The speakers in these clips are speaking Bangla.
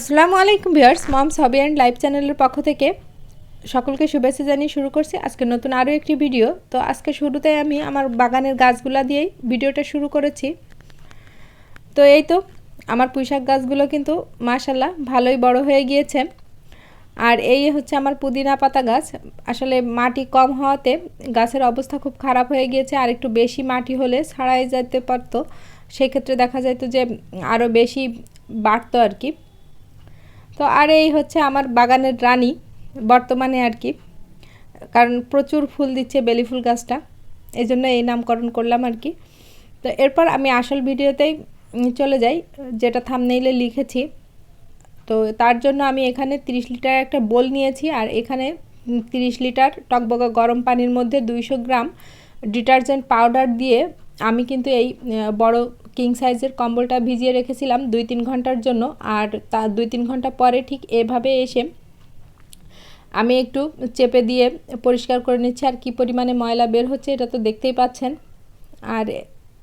আসসালামু আলাইকুম viewers, moms hobby and life চ্যানেলের পক্ষ থেকে সকলকে শুভেচ্ছা জানিয়ে শুরু করছি আজকে নতুন আরও একটি ভিডিও। তো আজকে শুরুতে আমি আমার বাগানের গাছগুলা দিয়েই ভিডিওটা শুরু করেছি। তো এই তো আমার পুঁইশাক গাছগুলো কিন্তু মাশাল্লাহ ভালোই বড় হয়ে গিয়েছে। আর এই হচ্ছে আমার পুদিনা পাতা গাছ। আসলে মাটি কম হওয়াতে গাছের অবস্থা খুব খারাপ হয়ে গিয়েছে, আর একটু বেশি মাটি হলে ছাড়াই যেতে পারতো, সেক্ষেত্রে দেখা যেত যে আরও বেশি বাড়তো আর কি। তো আর এই হচ্ছে আমার বাগানের রানী বর্তমানে আর কি, কারণ প্রচুর ফুল দিচ্ছে বেলি ফুল গাছটা, এই জন্য এই নামকরণ করলাম আর কি। তো এরপর আমি আসল ভিডিওতেই চলে যাই, যেটা থাম্বনেইলে লিখেছি। তো তার জন্য আমি এখানে 30 লিটার একটা বোল নিয়েছি, আর এখানে 30 লিটার টকবকা গরম পানির মধ্যে 200 গ্রাম ডিটারজেন্ট পাউডার দিয়ে আমি কিন্তু এই বড় কিং সাইজের কম্বলটা ভিজিয়ে রেখেছিলাম 2-3 ঘন্টার জন্য। আর তার 2-3 ঘন্টা পরে ঠিক এভাবে এসে আমি একটু চেপে দিয়ে পরিষ্কার করে নিচ্ছি। আর কি পরিমাণে ময়লা বের হচ্ছে এটা তো দেখতেই পাচ্ছেন। আর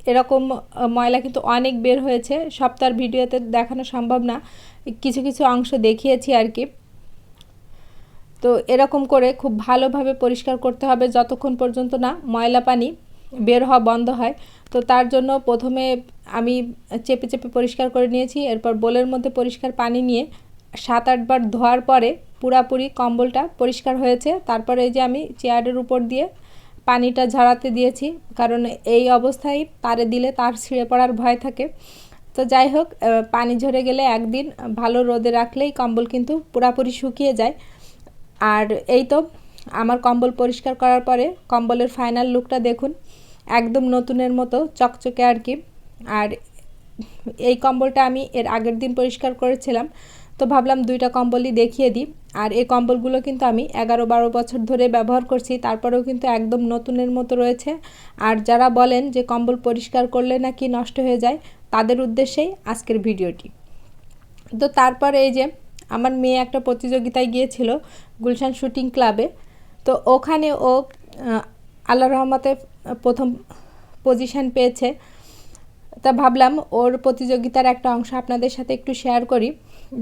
এরকম ময়লা কিন্তু অনেক বের হয়েছে, সব তার ভিডিওতে দেখানো সম্ভব না, কিছু কিছু অংশ দেখিয়েছি আর কি। তো এরকম করে খুব ভালোভাবে পরিষ্কার করতে হবে যতক্ষণ পর্যন্ত না ময়লা পানি বের হওয়া বন্ধ হয়। তো তার জন্য প্রথমে আমি চেপে চেপে পরিষ্কার করে নিয়েছি, এরপর বোলের মধ্যে পরিষ্কার পানি নিয়ে 7-8 বার ধোয়ার পরে পুরাপুরি কম্বলটা পরিষ্কার হয়েছে। তারপরে এই যে আমি চেয়ারের উপর দিয়ে পানিটা ঝরাতে দিয়েছি, কারণ এই অবস্থায় তারে দিলে তার ছিঁড়ে পড়ার ভয় থাকে। তো যাই হোক, পানি ঝরে গেলে একদিন ভালো রোদে রাখলেই কম্বল কিন্তু পুরাপুরি শুকিয়ে যায়। আর এই তো আমার কম্বল পরিষ্কার করার পরে কম্বলের ফাইনাল লুকটা দেখুন, একদম নতুনের মতো চকচকে আর কি। আর এই কম্বলটা আমি এর আগের দিন পরিষ্কার করেছিলাম, তো ভাবলাম দুইটা কম্বলই দেখিয়ে দিই। আর এই কম্বলগুলো কিন্তু আমি 11-12 বছর ধরে ব্যবহার করছি, তারপরেও কিন্তু একদম নতুনের মতো রয়েছে। আর যারা বলেন যে কম্বল পরিষ্কার করলে নাকি নষ্ট হয়ে যায়, তাদের উদ্দেশ্যেই আজকের ভিডিওটি। তো তারপর এই যে আমার মেয়ে একটা প্রতিযোগিতায় গিয়েছিল গুলশান শুটিং ক্লাবে, তো ওখানে ও আল্লাহর রহমতে প্রথম পজিশন পেয়েছে। তা ভাবলাম ওর প্রতিযোগিতার একটা অংশ আপনাদের সাথে একটু শেয়ার করি।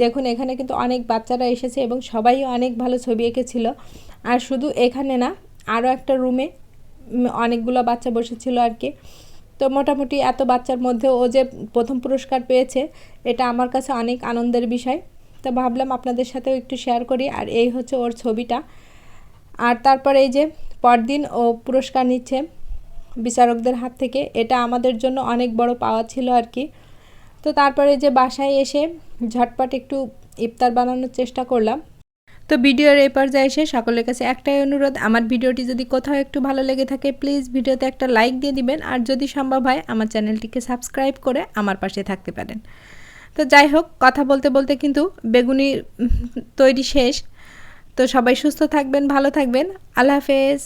দেখুন এখানে কিন্তু অনেক বাচ্চারা এসেছে এবং সবাই অনেক ভালো ছবি এঁকেছিল। আর শুধু এখানে না, আরও একটা রুমে অনেকগুলো বাচ্চা বসেছিল আর কি। তো মোটামুটি এত বাচ্চার মধ্যে ও যে প্রথম পুরস্কার পেয়েছে, এটা আমার কাছে অনেক আনন্দের বিষয়। তো ভাবলাম আপনাদের সাথেও একটু শেয়ার করি। আর এই হচ্ছে ওর ছবিটা। আর তারপর এই যে পরদিন ও পুরস্কার নিচ্ছে বিচারকদের হাত থেকে, এটা আমাদের জন্য অনেক বড় পাওয়া ছিল আর কি। তো তারপরে যে বাসায় এসে ঝটপট একটু ইফতার বানানোর চেষ্টা করলাম। তো ভিডিওর এই পর্যায়ে এসে সকলের কাছে একটাই অনুরোধ, আমার ভিডিওটি যদি কোথাও একটু ভালো লেগে থাকে প্লিজ ভিডিওতে একটা লাইক দিয়ে দিবেন, আর যদি সম্ভব হয় আমার চ্যানেলটিকে সাবস্ক্রাইব করে আমার পাশে থাকতে পারেন। তো যাই হোক, কথা বলতে বলতে কিন্তু বেগুনি তৈরি শেষ। তো সবাই সুস্থ থাকবেন, ভালো থাকবেন, আল্লাহ হাফেজ।